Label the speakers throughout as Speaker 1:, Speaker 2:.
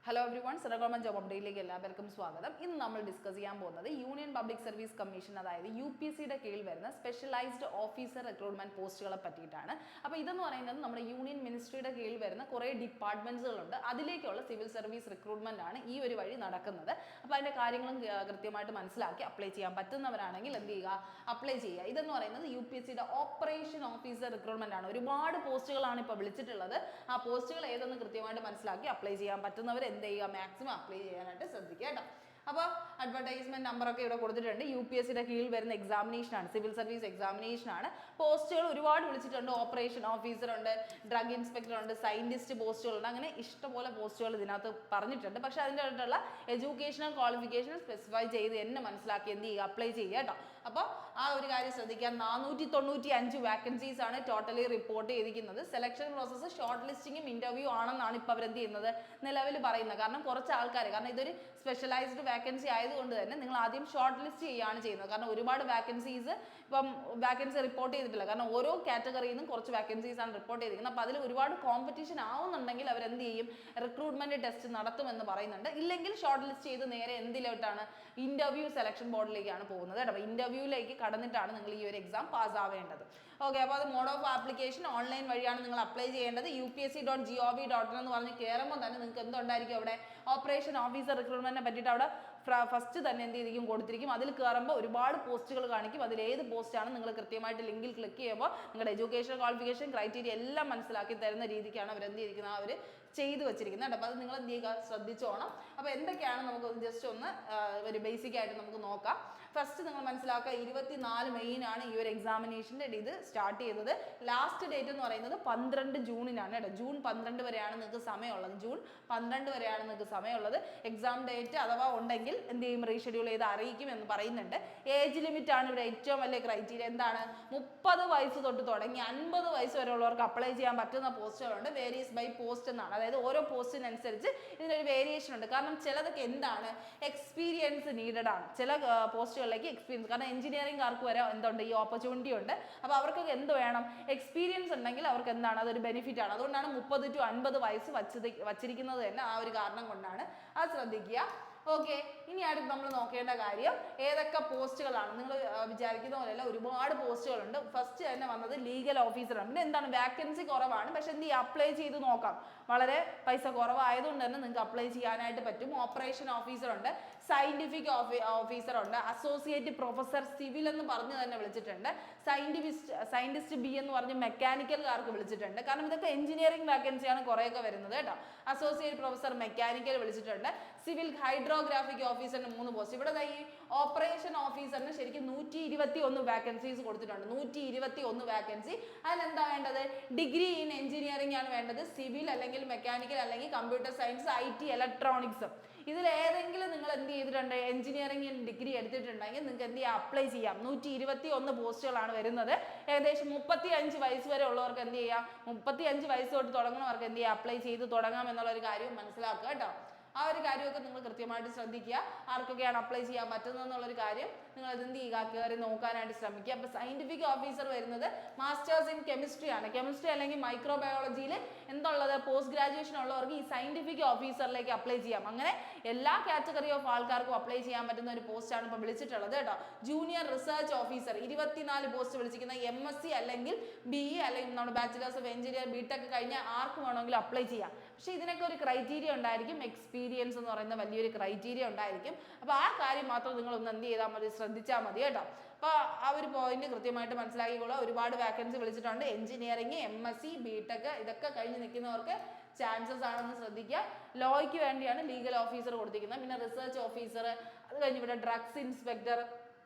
Speaker 1: Hello everyone central job അപ്ഡേറ്റിലേക്ക് എല്ലാവർക്കും സ്വാഗതം. ഇന്ന് നമ്മൾ ഡിസ്കസ് ചെയ്യാൻ പോകുന്നത് യൂണിയൻ പബ്ലിക് സർവീസ് കമ്മീഷൻ, അതായത് UPSCയുടെ കീഴിൽ വരുന്ന സ്പെഷ്യലൈസ്ഡ് ഓഫീസർ റിക്രൂട്ട്മെന്റ് പോസ്റ്റുകളെ പറ്റിയിട്ടാണ്. അപ്പോൾ ഇതെന്ന് പറയുന്നത് നമ്മുടെ യൂണിയൻ മിനിസ്ട്രിയുടെ കീഴിൽ വരുന്ന കുറേ ഡിപ്പാർട്ട്മെന്റ്സുകളുണ്ട്, അതിലേക്കുള്ള സിവിൽ സർവീസ് റിക്രൂട്ട്മെന്റ് ആണ് ഈ ഒരു വഴി നടക്കുന്നത്. അപ്പോൾ അതിന്റെ കാര്യങ്ങളും കൃത്യമായിട്ട് മനസ്സിലാക്കി അപ്ലൈ ചെയ്യാൻ പറ്റുന്നവരാണെങ്കിൽ എന്ത് ചെയ്യുക, അപ്ലൈ ചെയ്യുക. ഇതെന്ന് പറയുന്നത് UPSCയുടെ ഓപ്പറേഷൻ ഓഫീസർ റിക്രൂട്ട്മെന്റ് ആണ്. ഒരുപാട് പോസ്റ്റുകളാണ് ഇപ്പോൾ വിളിച്ചിട്ടുള്ളത്. ആ പോസ്റ്റുകൾ ഏതെന്ന് കൃത്യമായിട്ട് മനസ്സിലാക്കി അപ്ലൈ ചെയ്യാൻ പറ്റുന്നവർ എന്ത് ചെയ്യുക, മാക്സിമം അപ്ലൈ ചെയ്യാനായിട്ട് ശ്രദ്ധിക്കുക കേട്ടോ. അപ്പോൾ അഡ്വർടൈസ്മെന്റ് നമ്പറൊക്കെ ഇവിടെ കൊടുത്തിട്ടുണ്ട്. UPSCയുടെ കീഴിൽ വരുന്ന എക്സാമിനേഷനാണ്, സിവിൽ സർവീസ് എക്സാമിനേഷനാണ്. പോസ്റ്റുകൾ ഒരുപാട് വിളിച്ചിട്ടുണ്ട്. ഓപ്പറേഷൻ ഓഫീസർ ഉണ്ട്, ഡ്രഗ് ഇൻസ്പെക്ടർ ഉണ്ട്, സയന്റിസ്റ്റ് പോസ്റ്റുകളുണ്ട്, അങ്ങനെ ഇഷ്ടംപോലെ പോസ്റ്റുകൾ ഇതിനകത്ത് പറഞ്ഞിട്ടുണ്ട്. പക്ഷെ അതിൻ്റെ അടുത്തുള്ള എഡ്യൂക്കേഷണൽ ക്വാളിഫിക്കേഷൻ സ്പെസിഫൈ ചെയ്ത് എന്നെ മനസ്സിലാക്കി എന്ത് ചെയ്യുക, അപ്ലൈ ചെയ്യുക കേട്ടോ. അപ്പോൾ ആ ഒരു കാര്യം ശ്രദ്ധിക്കുക. 495 വാക്കൻസീസ് ആണ് ടോട്ടലി റിപ്പോർട്ട് ചെയ്തിരിക്കുന്നത്. സെലക്ഷൻ പ്രോസസ്സ് ഷോർട്ട് ലിസ്റ്റിങ്ങും ഇന്റർവ്യൂ ആണെന്നാണ് ഇപ്പോൾ അവരെന്ത് ചെയ്യുന്നത്, നിലവിൽ പറയുന്നത്. കാരണം കുറച്ച് ആൾക്കാർ, കാരണം ഇതൊരു സ്പെഷ്യലൈസ്ഡ് വാക്കൻസി ആയതുകൊണ്ട് തന്നെ നിങ്ങൾ ആദ്യം ഷോർട്ട് ലിസ്റ്റ് ചെയ്യുകയാണ് ചെയ്യുന്നത്. കാരണം ഒരുപാട് വാക്കൻസീസ് ഇപ്പം വാക്കൻസി റിപ്പോർട്ട് ചെയ്തിട്ടില്ല. കാരണം ഓരോ കാറ്റഗറിയിൽ നിന്നും കുറച്ച് വാക്കൻസീസ് ആണ് റിപ്പോർട്ട് ചെയ്തിരിക്കുന്നത്. അപ്പോൾ അതിൽ ഒരുപാട് കോമ്പറ്റീഷൻ ആവുന്നുണ്ടെങ്കിൽ അവരെന്ത് ചെയ്യും, റിക്രൂട്ട്മെന്റ് ടെസ്റ്റ് നടത്തുമെന്ന് പറയുന്നുണ്ട്. ഇല്ലെങ്കിൽ ഷോർട്ട് ലിസ്റ്റ് ചെയ്ത് നേരെ എന്തിലോട്ടാണ്, ഇന്റർവ്യൂ സെലക്ഷൻ ബോർഡിലേക്കാണ് പോകുന്നത് കേട്ടോ. ഇന്റർവ്യൂവിലേക്ക് കടന്നിട്ടാണ് നിങ്ങൾ ഈ ഒരു എക്സാം പാസ് ആവേണ്ടത്. ഓക്കെ, അപ്പോൾ അത് മോഡ് ഓഫ് ആപ്ലിക്കേഷൻ ഓൺലൈൻ വഴിയാണ് നിങ്ങൾ അപ്ലൈ ചെയ്യേണ്ടത്. upsc.gov.in എന്ന് പറഞ്ഞ് കയറുമ്പോൾ തന്നെ നിങ്ങൾക്ക് എന്തുണ്ടായിരിക്കും, അവിടെ ഓപ്പറേഷൻ ഓഫീസർ റിക്രൂട്ട്മെന്റിനെ പറ്റിയിട്ട് അവിടെ ഫസ്റ്റ് തന്നെ എന്ത് ചെയ്തിരിക്കും, കൊടുത്തിരിക്കും. അതിൽ കയറുമ്പോൾ ഒരുപാട് പോസ്റ്റുകൾ കാണിക്കും. അതിൽ ഏത് പോസ്റ്റാണ് നിങ്ങൾ കൃത്യമായിട്ട് ലിങ്കിൽ ക്ലിക്ക് ചെയ്യുമ്പോൾ നിങ്ങളുടെ എഡ്യൂക്കേഷൻ ക്വാളിഫിക്കേഷൻ ക്രൈറ്റീരിയ എല്ലാം മനസ്സിലാക്കി തരുന്ന രീതിക്കാണ് അവർ എന്ത് ചെയ്തിരിക്കുന്നത്, അവർ ചെയ്തു വെച്ചിരിക്കുന്നത് കേട്ടോ. അപ്പോൾ അത് നിങ്ങൾ എന്ത് ചെയ്യുക, ശ്രദ്ധിച്ചോണം. അപ്പോൾ എന്തൊക്കെയാണ് നമുക്ക് ജസ്റ്റ് ഒന്ന് ഒരു ബേസിക് ആയിട്ട് നമുക്ക് നോക്കാം. ഫസ്റ്റ് നിങ്ങൾ മനസ്സിലാക്കുക, 24 മെയിനാണ് ഈ ഒരു എക്സാമിനേഷൻ്റെ ഇത് സ്റ്റാർട്ട് ചെയ്തത്. ലാസ്റ്റ് ഡേറ്റ് എന്ന് പറയുന്നത് 12 ജൂണിനാണ് കേട്ടോ. ജൂൺ 12 വരെയാണ് നിങ്ങൾക്ക് സമയമുള്ളത്. ജൂൺ 12 വരെയാണ് നിങ്ങൾക്ക് സമയമുള്ളത്. എക്സാം ഡേറ്റ് അഥവാ ഉണ്ടെങ്കിൽ എന്ത് ചെയ്യും, റീഷെഡ്യൂൾ ചെയ്ത് അറിയിക്കും എന്ന് പറയുന്നുണ്ട്. ഏജ് ലിമിറ്റ് ആണ് ഇവിടെ ഏറ്റവും വലിയ ക്രൈറ്റീരിയ. എന്താണ്, 30 വയസ്സ് തൊട്ട് തുടങ്ങി 50 വയസ്സ് വരെ ഉള്ളവർക്ക് അപ്ലൈ ചെയ്യാൻ പറ്റുന്ന പോസ്റ്റുകളുണ്ട്. വേരിയസ് ബൈ പോസ്റ്റ് എന്നാണ്, അതായത് ഓരോ പോസ്റ്റിനനുസരിച്ച് ഇതിനൊരു വേരിയേഷൻ ഉണ്ട്. കാരണം ചിലതൊക്കെ എന്താണ്, എക്സ്പീരിയൻസ് നീഡഡ് ആണ്. ചില പോസ്റ്റുകളിലേക്ക് എക്സ്പീരിയൻസ്, കാരണം എഞ്ചിനീയറിംഗുകാർക്ക് വരെ എന്തുണ്ട്, ഈ ഓപ്പർച്യൂണിറ്റി ഉണ്ട്. അപ്പോൾ അവർക്കൊക്കെ എന്ത് വേണം, എക്സ്പീരിയൻസ് ഉണ്ടെങ്കിൽ അവർക്ക് എന്താണ്, അതൊരു ബെനിഫിറ്റ് ആണ്. അതുകൊണ്ടാണ് 30 to 50 വയസ്സ് വച്ചിരിക്കുന്നത് തന്നെ ആ ഒരു കാരണം കൊണ്ടാണ്. അത് ശ്രദ്ധിക്കുക. ഓക്കെ, ഇനി അടുത്ത് നമ്മൾ നോക്കേണ്ട കാര്യം ഏതൊക്കെ പോസ്റ്റുകളാണ്. നിങ്ങൾ വിചാരിക്കുന്ന പോലെയല്ല, ഒരുപാട് പോസ്റ്റുകളുണ്ട്. ഫസ്റ്റ് തന്നെ വന്നത് ലീഗൽ ഓഫീസറാണ്. പിന്നെ എന്താണ്, വാക്കൻസി കുറവാണ്, പക്ഷെ എന്ത് ചെയ്യുക, അപ്ലൈ ചെയ്ത് നോക്കാം. വളരെ പൈസ കുറവായതുകൊണ്ട് തന്നെ നിങ്ങൾക്ക് അപ്ലൈ ചെയ്യാനായിട്ട് പറ്റും. ഓപ്പറേഷൻ ഓഫീസർ ഉണ്ട്, സയന്റിഫിക് ഓഫീസർ ഉണ്ട്, അസോസിയേറ്റ് പ്രൊഫസർ സിവിൽ എന്ന് പറഞ്ഞ് തന്നെ വിളിച്ചിട്ടുണ്ട്, സയന്റിസ്റ്റ് ബി എന്ന് പറഞ്ഞ് മെക്കാനിക്കൽകാർക്ക് വിളിച്ചിട്ടുണ്ട്. കാരണം ഇതൊക്കെ എഞ്ചിനീയറിംഗ് വാക്കൻസിയാണ് കുറേയൊക്കെ വരുന്നത് കേട്ടോ. അസോസിയേറ്റ് പ്രൊഫസർ മെക്കാനിക്കൽ വിളിച്ചിട്ടുണ്ട്. സിവിൽ ഹൈഡ്രോഗ്രാഫിക് ഓഫീസറിന് 3 പോസ്റ്റ്. ഇവിടെ ഈ ഓപ്പറേഷൻ ഓഫീസറിന് ശരിക്കും 121 വാക്കൻസീസ് കൊടുത്തിട്ടുണ്ട്. 121 വാക്കൻസി. അതിലെന്താ വേണ്ടത്, ഡിഗ്രി ഇൻ എഞ്ചിനീയറിംഗ് ആണ് വേണ്ടത്. സിവിൽ അല്ലെങ്കിൽ മെക്കാനിക്കൽ അല്ലെങ്കിൽ കമ്പ്യൂട്ടർ സയൻസ്, IT, ഇലക്ട്രോണിക്സ്, ഇതിൽ ഏതെങ്കിലും നിങ്ങൾ എന്ത് ചെയ്തിട്ടുണ്ട്, എഞ്ചിനീയറിംഗിൽ ഡിഗ്രി എടുത്തിട്ടുണ്ടെങ്കിൽ നിങ്ങൾക്ക് എന്ത് ചെയ്യാം, അപ്ലൈ ചെയ്യാം. 121 പോസ്റ്റുകളാണ് വരുന്നത്. ഏകദേശം 35 വയസ്സ് വരെ ഉള്ളവർക്ക് എന്ത് ചെയ്യാം, 35 വയസ്സ് തൊട്ട് തുടങ്ങുന്നവർക്ക് എന്ത് ചെയ്യാം, അപ്ലൈ ചെയ്ത് തുടങ്ങാം എന്നുള്ള ഒരു കാര്യം മനസ്സിലാക്കുക കേട്ടോ. ആ ഒരു കാര്യമൊക്കെ നിങ്ങൾ കൃത്യമായിട്ട് ശ്രദ്ധിക്കുക. ആർക്കൊക്കെയാണ് അപ്ലൈ ചെയ്യാൻ പറ്റുന്നത് എന്നുള്ളൊരു കാര്യം നിങ്ങൾ എന്ത് ചെയ്യുക, കയറി നോക്കാനായിട്ട് ശ്രമിക്കുക. അപ്പോൾ സയന്റിഫിക് ഓഫീസർ വരുന്നത് മാസ്റ്റേഴ്സ് ഇൻ കെമിസ്ട്രി ആണ്. കെമിസ്ട്രി അല്ലെങ്കിൽ മൈക്രോബയോളജിയിൽ എന്തുള്ളത്, പോസ്റ്റ് ഗ്രാജുവേഷൻ ഉള്ളവർക്ക് ഈ സയന്റിഫിക് ഓഫീസറിലേക്ക് അപ്ലൈ ചെയ്യാം. അങ്ങനെ എല്ലാ കാറ്റഗറി ഓഫ് ആൾക്കാർക്കും അപ്ലൈ ചെയ്യാൻ പറ്റുന്ന ഒരു പോസ്റ്റാണ് ഇപ്പോൾ വിളിച്ചിട്ടുള്ളത് കേട്ടോ. ജൂനിയർ റിസർച്ച് ഓഫീസർ 24 പോസ്റ്റ് വിളിച്ചിരിക്കുന്ന. MSc അല്ലെങ്കിൽ BE അല്ലെങ്കിൽ നമ്മുടെ ബാച്ചിലേഴ്സ് ഓഫ് എഞ്ചിനീയർ, BTech കഴിഞ്ഞ ആർക്ക് വേണമെങ്കിലും അപ്ലൈ ചെയ്യാം. പക്ഷെ ഇതിനൊക്കെ ഒരു ക്രൈറ്റീരിയ ഉണ്ടായിരിക്കും, എക്സ്പീരിയൻസ് എന്ന് പറയുന്ന വലിയൊരു ക്രൈറ്റീരിയ ഉണ്ടായിരിക്കും. അപ്പോൾ ആ കാര്യം മാത്രം നിങ്ങൾ ഒന്ന് എന്ത് ചെയ്താൽ മതി, ശ്രദ്ധിച്ചാൽ മതി കേട്ടോ. അപ്പോൾ ആ ഒരു പോയിന്റ് കൃത്യമായിട്ട് മനസ്സിലാക്കിക്കൊള്ളുക. ഒരുപാട് വാക്കൻസി വിളിച്ചിട്ടുണ്ട്. എഞ്ചിനീയറിംഗ്, MSc, BTech ഇതൊക്കെ കഴിഞ്ഞ് നിൽക്കുന്നവർക്ക് ചാൻസസ് ആണെന്ന് ശ്രദ്ധിക്കുക. ലോയ്ക്ക് വേണ്ടിയാണ് ലീഗൽ ഓഫീസർ കൊടുത്തിരിക്കുന്നത്. പിന്നെ റിസർച്ച് ഓഫീസർ, അത് കഴിഞ്ഞ് ഇവിടെ drugs inspector,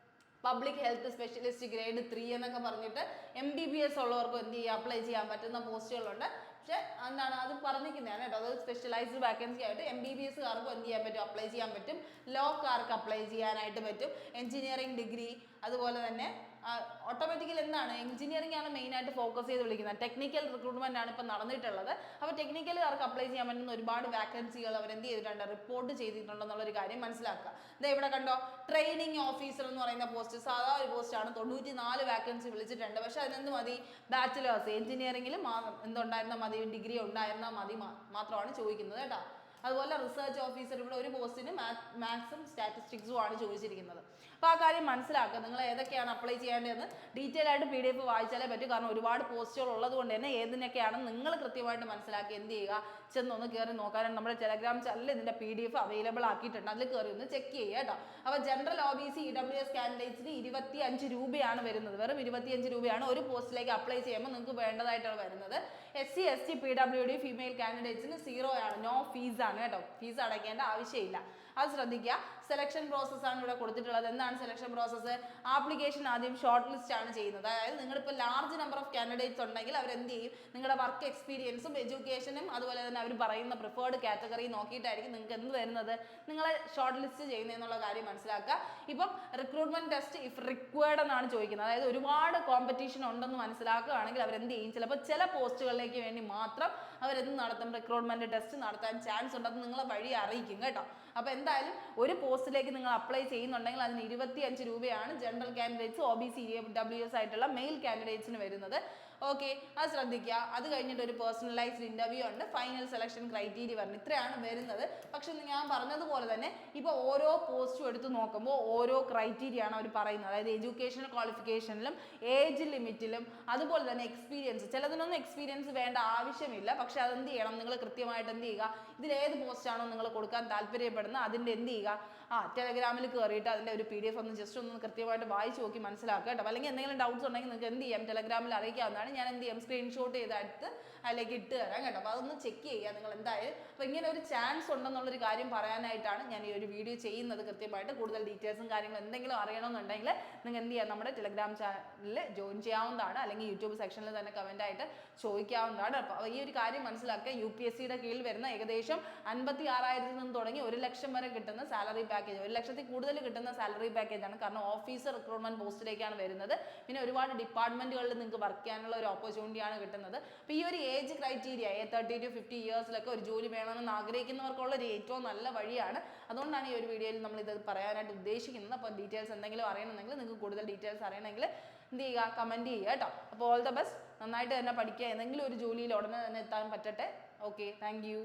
Speaker 1: public health specialist grade 3 എന്നൊക്കെ പറഞ്ഞിട്ട് MBBS ഉള്ളവർക്കും എന്ത് ചെയ്യാം, അപ്ലൈ ചെയ്യാൻ പറ്റുന്ന പോസ്റ്റുകളുണ്ട്. പക്ഷെ എന്താണ്, അത് പറഞ്ഞിരിക്കുന്നതാണ് കേട്ടോ. അത് സ്പെഷ്യലൈസ്ഡ് വാക്കൻസി ആയിട്ട് MBBSകാർക്കും എന്ത് ചെയ്യാൻ പറ്റും, അപ്ലൈ ചെയ്യാൻ പറ്റും. ലോക്കാർക്ക് അപ്ലൈ ചെയ്യാനായിട്ട് പറ്റും. എഞ്ചിനീയറിംഗ് ഡിഗ്രി, അതുപോലെ തന്നെ ഓട്ടോമാറ്റിക്കലി എന്താണ്, എഞ്ചിനീയറിംഗ് ആണ് മെയിനായിട്ട് ഫോക്കസ് ചെയ്ത് വിളിക്കുന്നത്. ടെക്നിക്കൽ റിക്രൂട്ട്മെന്റ് ആണ് ഇപ്പോൾ നടന്നിട്ടുള്ളത്. അപ്പോൾ ടെക്നിക്കലുകാർക്ക് അപ്ലൈ ചെയ്യാൻ പറ്റുന്ന ഒരുപാട് വാക്കൻസികൾ അവർ എന്ത് ചെയ്തിട്ടുണ്ട്, റിപ്പോർട്ട് ചെയ്തിട്ടുണ്ടെന്നുള്ളൊരു കാര്യം മനസ്സിലാക്കുക. ഇത് ഇവിടെ കണ്ടോ, ട്രെയിനിങ് ഓഫീസർ എന്ന് പറയുന്ന പോസ്റ്റ് സാധാ ഒരു പോസ്റ്റാണ്. 94 വാക്കൻസി വിളിച്ചിട്ടുണ്ട്. പക്ഷെ അതിനെന്ത് മതി, ബാച്ചിലേഴ്സ് എഞ്ചിനീയറിംഗിൽ എന്തുണ്ടായിരുന്നാൽ മതി, ഡിഗ്രി ഉണ്ടായിരുന്നാൽ മതി മാത്രമാണ് ചോദിക്കുന്നത് കേട്ടോ. അതുപോലെ റിസർച്ച് ഓഫീസർ ഇവിടെ ഒരു പോസ്റ്റിന് മാത്സും സ്റ്റാറ്റിസ്റ്റിക്സും ആണ് ചോദിച്ചിരിക്കുന്നത്. അപ്പോൾ ആ കാര്യം മനസ്സിലാക്കുക. നിങ്ങൾ ഏതൊക്കെയാണ് അപ്ലൈ ചെയ്യേണ്ടതെന്ന് ഡീറ്റെയിൽ ആയിട്ട് PDF വായിച്ചാലേ പറ്റൂ. കാരണം ഒരുപാട് പോസ്റ്റുകൾ ഉള്ളത് കൊണ്ട് തന്നെ ഏതിനൊക്കെയാണെന്ന് നിങ്ങൾ കൃത്യമായിട്ട് മനസ്സിലാക്കി എന്ത് ചെയ്യുക, ചെന്നൊന്ന് കയറി നോക്കാനും നമ്മുടെ ടെലഗ്രാം ചാനലിൽ ഇതിൻ്റെ PDF അവൈലബിൾ ആക്കിയിട്ടുണ്ട്. അതിൽ കയറി ഒന്ന് ചെക്ക് ചെയ്യുക കേട്ടോ. അപ്പോൾ ജനറൽ OBC EWS കാൻഡിഡേറ്റ്സിന് 25 രൂപയാണ് വരുന്നത്. വെറും 25 രൂപയാണ് ഒരു പോസ്റ്റിലേക്ക് അപ്ലൈ ചെയ്യുമ്പോൾ നിങ്ങൾക്ക് വേണ്ടതായിട്ടുള്ള വരുന്നത്. SC ST PWD ഫീമെയിൽ കാൻഡിഡേറ്റ്സിന് 0 ആണ്, നോ ഫീസ് ആണ് കേട്ടോ. ഫീസ് അടയ്ക്കേണ്ട ആവശ്യമില്ല, അത് ശ്രദ്ധിക്കുക. സെലക്ഷൻ പ്രോസസ് ആണ് ഇവിടെ കൊടുത്തിട്ടുള്ളത്. എന്താണ് സെലക്ഷൻ പ്രോസസ്സ്? ആപ്ലിക്കേഷൻ ആദ്യം ഷോർട്ട് ലിസ്റ്റ് ആണ് ചെയ്യുന്നത്. അതായത് നിങ്ങളിപ്പോൾ ലാർജ് നമ്പർ ഓഫ് കാൻഡിഡേറ്റ്സ് ഉണ്ടെങ്കിൽ അവർ എന്ത് ചെയ്യും, നിങ്ങളുടെ വർക്ക് എക്സ്പീരിയൻസും എഡ്യൂക്കേഷനും അതുപോലെ തന്നെ അവർ പറയുന്ന പ്രിഫേർഡ് കാറ്റഗറി നോക്കിയിട്ടായിരിക്കും നിങ്ങൾക്ക് എന്ത് വരുന്നത്, നിങ്ങളെ ഷോർട്ട് ലിസ്റ്റ് ചെയ്യുന്നതെന്നുള്ള കാര്യം മനസ്സിലാക്കുക. ഇപ്പം റിക്രൂട്ട്മെന്റ് ടെസ്റ്റ് ഇഫ് റിക്വയർഡ് എന്നാണ് ചോദിക്കുന്നത്. അതായത് ഒരുപാട് കോമ്പറ്റീഷൻ ഉണ്ടെന്ന് മനസ്സിലാക്കുകയാണെങ്കിൽ അവരെന്ത് ചെയ്യും, ചിലപ്പോൾ ചില പോസ്റ്റുകളിലേക്ക് വേണ്ടി മാത്രം അവരെന്ത് നടത്തും, റിക്രൂട്ട്മെന്റ് ടെസ്റ്റ് നടത്താൻ ചാൻസ് ഉണ്ടെന്ന് നിങ്ങളെ വഴി അറിയിക്കും കേട്ടോ. അപ്പോൾ എന്തായാലും ഒരു പോസ്റ്റിലേക്ക് നിങ്ങൾ അപ്ലൈ ചെയ്യുന്നുണ്ടെങ്കിൽ അതിന് 25 രൂപയാണ് ജനറൽ കാൻഡിഡേറ്റ്സ് OBC EWS ആയിട്ടുള്ള മെയിൽ കാൻഡിഡേറ്റ്സിന് വരുന്നത്. ഓക്കെ, അത് ശ്രദ്ധിക്കുക. അത് കഴിഞ്ഞിട്ട് ഒരു പേഴ്സണലൈസ്ഡ് ഇന്റർവ്യൂ ഉണ്ട്, ഫൈനൽ സെലക്ഷൻ ക്രൈറ്റീരിയ പറഞ്ഞു. ഇത്രയാണ് വരുന്നത്. പക്ഷെ ഞാൻ പറഞ്ഞതുപോലെ തന്നെ ഇപ്പോൾ ഓരോ പോസ്റ്റും എടുത്ത് നോക്കുമ്പോൾ ഓരോ ക്രൈറ്റീരിയ ആണ് അവർ പറയുന്നത്. അതായത് എഡ്യൂക്കേഷണൽ ക്വാളിഫിക്കേഷനിലും ഏജ് ലിമിറ്റിലും അതുപോലെ തന്നെ എക്സ്പീരിയൻസ്. ചിലതിനൊന്നും എക്സ്പീരിയൻസ് വേണ്ട ആവശ്യമില്ല. പക്ഷെ അതെന്ത് ചെയ്യണം, നിങ്ങൾ കൃത്യമായിട്ട് എന്ത് ചെയ്യുക, ഇതിലേത് പോസ്റ്റാണോ നിങ്ങൾ കൊടുക്കാൻ താല്പര്യപ്പെടുന്നത് അതിൻ്റെ എന്ത് ചെയ്യുക, ടെലഗ്രാമിൽ കയറിയിട്ട് അതിൻ്റെ ഒരു PDF ഒന്ന് ജസ്റ്റ് ഒന്ന് കൃത്യമായിട്ട് വായിച്ച് നോക്കി മനസ്സിലാക്കുക കേട്ടോ. അല്ലെങ്കിൽ എന്തെങ്കിലും ഡൗട്ട്സ് ഉണ്ടെങ്കിൽ നിങ്ങൾക്ക് എന്ത് ചെയ്യാം, ടെലഗ്രാമിൽ അറിയിക്കാവുന്നതാണ്. ഞാൻ എന്ത് ചെയ്യാം, സ്ക്രീൻഷോട്ട് ചെയ്തെടുത്ത് അതിലേക്ക് ഇട്ട് തരാം കേട്ടോ. അപ്പോൾ അതൊന്ന് ചെക്ക് ചെയ്യുക നിങ്ങൾ എന്തായാലും. അപ്പോൾ ഇങ്ങനെ ഒരു ചാൻസ് ഉണ്ടെന്നുള്ളൊരു കാര്യം പറയാനായിട്ടാണ് ഞാൻ ഈ ഒരു വീഡിയോ ചെയ്യുന്നത്. കൃത്യമായിട്ട് കൂടുതൽ ഡീറ്റെയിൽസും കാര്യങ്ങളും എന്തെങ്കിലും അറിയണമെന്നുണ്ടെങ്കിൽ നിങ്ങൾ എന്ത് ചെയ്യാം, നമ്മുടെ ടെലഗ്രാം ചാനലിൽ ജോയിൻ ചെയ്യാവുന്നതാണ്. അല്ലെങ്കിൽ യൂട്യൂബ് സെക്ഷനിൽ തന്നെ കമൻ്റ് ആയിട്ട് ചോദിക്കാവുന്നതാണ്. അപ്പോൾ ഈ ഒരു കാര്യം മനസ്സിലാക്കുക. UPSCയുടെ കീഴിൽ വരുന്ന ഏകദേശം 56,000 നിന്ന് തുടങ്ങി 1 ലക്ഷം വരെ കിട്ടുന്ന സാലറി പാക്കേജ്, 1 ലക്ഷത്തിൽ കൂടുതൽ കിട്ടുന്ന സാലറി പാക്കേജ് ആണ്. കാരണം ഓഫീസർ റിക്രൂട്ട്മെന്റ് പോസ്റ്റിലേക്കാണ് വരുന്നത്. പിന്നെ ഒരുപാട് ഡിപ്പാർട്ട്മെന്റുകളിൽ നിങ്ങൾക്ക് വർക്ക് ചെയ്യാനുള്ള ഒരു ഓപ്പർച്യൂണിറ്റി ആണ് കിട്ടുന്നത്. അപ്പോൾ ഈ ഒരു ഏജ് ക്രൈറ്റീരിയ 30 to 50 ഇയേഴ്സിലൊക്കെ ഒരു ജോലി വേണമെന്ന് ആഗ്രഹിക്കുന്നവർക്കുള്ള ഒരു ഏറ്റവും നല്ല വഴിയാണ്. അതുകൊണ്ടാണ് ഈ ഒരു വീഡിയോയിൽ നമ്മൾ ഇത് പറയാനായിട്ട് ഉദ്ദേശിക്കുന്നത്. അപ്പോൾ ഡീറ്റെയിൽസ് എന്തെങ്കിലും അറിയണമെങ്കിൽ, നിങ്ങൾക്ക് കൂടുതൽ ഡീറ്റെയിൽസ് അറിയണമെങ്കിൽ എന്ത് ചെയ്യുക, കമൻറ്റ് ചെയ്യുക കേട്ടോ. അപ്പോൾ ഓൾ ദ ബെസ്റ്റ്. നന്നായിട്ട് തന്നെ പഠിക്കുക. എന്തെങ്കിലും ഒരു ജോലിയിൽ ഉടനെ തന്നെ എത്താൻ പറ്റട്ടെ. Okay, thank U.